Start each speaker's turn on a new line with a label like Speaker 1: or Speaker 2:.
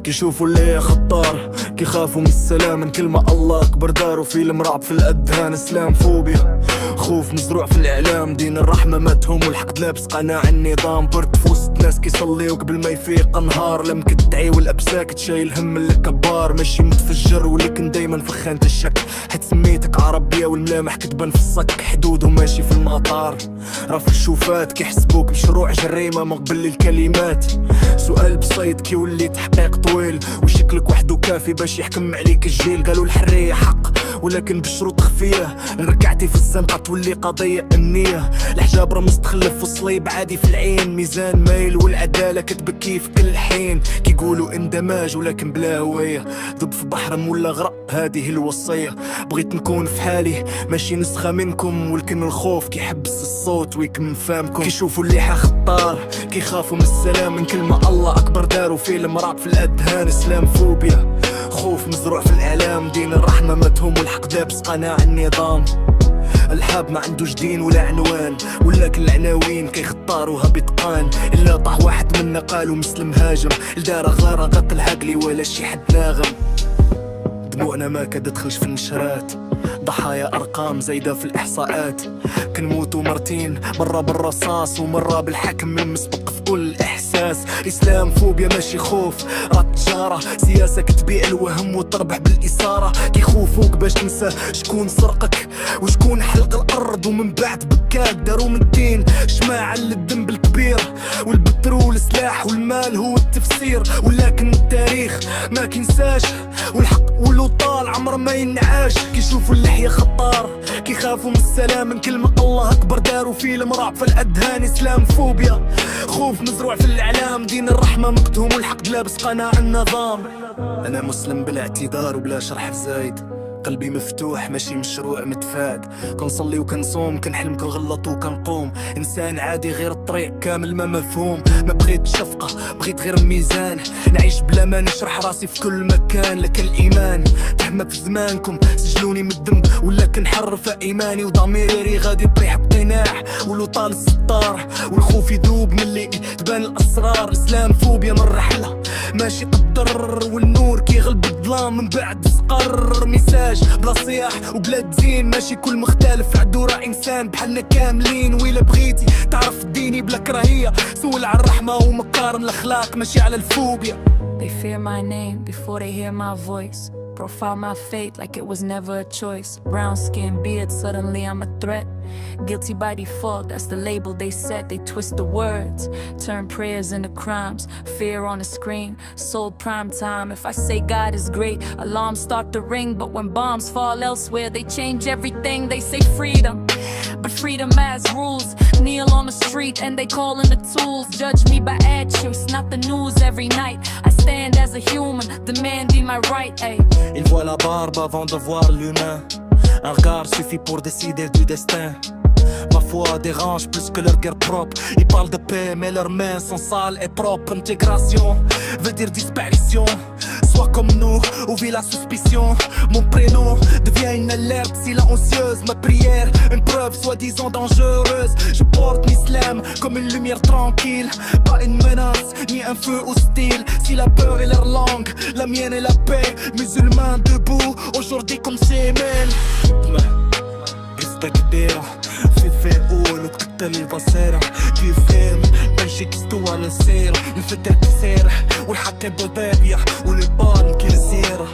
Speaker 1: كيشوفوا اللي خطار، كيخافوا من السلام من كلمة الله أكبر. داروا فيلم رعب في الأذهان، إسلام فوبيا، خوف مزروع في الإعلام. دين الرحمة ماتهم والحقد لابس قناع النظام. برد في وسط ناس كيصليو قبل ما يفيق نهار. لم كتدعي والأبساك تشايل هم الكبار. ماشي متفجر ولكن دايما فخانة الشك، حيت سميتك عربية والملامح كتبان في الصك. حدود وماشي في المطار، راه في الشوفات كيحسبوك مشروع جريمة مقبل الكلمات. سؤال بسيط كيولي تحقيق طويل، وشكلك وحده كافي باش يحكم عليك الجيل. قالوا الحرية حق ولكن بشروط خفية، ركعتي في الزنقة تولي قضية أمنية. الحجاب راه مستخلف والصليب عادي في العين. ميزان مايل والعدالة كتبكي في كل حين. كيقولوا اندماج ولكن بلا هوية، ذب في بحر ولا غرق هذه الوصية. بغيت نكون في حالي ماشي نسخة منكم، ولكن الخوف كيحبس الصوت ويكمن فامكم. كيشوفوا الليحة خطار، كيخافوا من السلام من كلمة الله أكبر. داروا فيلم رعب في الأذهان، إسلام فوبيا، خوف مزروع في الإعلام. دين الرحمة ماتهم والحق لابس قناع النظام. الحاب ما عندوش دين ولا عنوان، ولكن العناوين كيختاروها بإتقان. إلا طاح واحد منا قالوا مسلم هاجم، الدار غلارة قتل عقلي ولا شي حد ناغم. دموعنا ما كتدخلش في النشرات، ضحايا أرقام زايدة في الإحصاءات. كنموتوا مرتين، مرة بالرصاص ومرة بالحكم المسبق في كل إحساس. إسلام فوبيا ماشي خوف، راه تجارة، سياسة كتبيع الوهم وتربح بالإثارة. كيخوفوك باش تنسى شكون سرقك وشكون حلق الأرض، ومن بعد بكاك داروا من الدين شماعة للذنب الكبير. والبترول سلاح والمال هو التفسير، ولكن التاريخ ما كينساش، والحق ولو طال عمره ما ينعاش. كيشوفوا اللحية خطار، كيخافوا من السلام من كلمة الله أكبر. داروا فيلم رعب في الأذهان، إسلام فوبيا، خوف مزروع في الإعلام. دين الرحمة مقتهم والحق لابس قناع النظام. أنا مسلم بلا اعتذار وبلا شرح زايد، قلبي مفتوح ماشي مشروع متفاد. كنصلي وكنصوم، كنحلم كنغلط وكنقوم. إنسان عادي غير الطريق كامل ما مفهوم. ما بغيت شفقة بغيت غير ميزان، نعيش بلا ما نشرح راسي في كل مكان. لك الإيمان تهمة في زمانكم، سجلوني من الذنب ولا كنحرف إيماني. وضميري غادي يطيح بقناع ولو طال الستار، والخوف يذوب ملي تبان الأسرار. إسلام فوبيا من رحلة ماشي قدر، والنور كيغلب الظلام من بعد سقر. ميساج بلا صياح وبلا تزين، ماشي كل مختلف عدو راه إنسان بحالنا كاملين. وإلا بغيتي تعرف ديني بلا كراهية، سول على الرحمة ومقارن الأخلاق ماشي على الفوبيا.
Speaker 2: They fear my name before they hear my voice. Profile my fate like it was never a choice. Brown skin, beard, suddenly I'm a threat. Guilty by default, that's the label they set. They twist the words, turn prayers into crimes. Fear on the screen, sold prime time. If I say God is great, alarms start to ring. But when bombs fall elsewhere, they change everything. They say freedom, but freedom has rules. Kneel on the street and they call in the tools. Judge me by actions, not the news every night. I stand as a human, demanding my right. Ay.
Speaker 1: Ils voient la barbe avant de voir l'humain. Un regard suffit pour décider du destin. Ma foi dérange plus que leur guerre propre. Ils parlent de paix mais leurs mains sont sales et propres. Intégration veut dire disparition. Sois comme nous ou vis la suspicion. Mon prénom devient une alerte silencieuse. Ma prière une preuve soi-disant dangereuse. Je porte l'islam comme une lumière tranquille, pas une menace ni un feu hostile. Si la peur est leur langue, la mienne est la paix. Musulmans debout aujourd'hui comme سيمين. قصة كبيرة في فاقول وقتل البصيرة. كيف فهم بلجيك استوى للسيرة. الفتاة تسارح والحكي بضابيح والبان كل زيرة.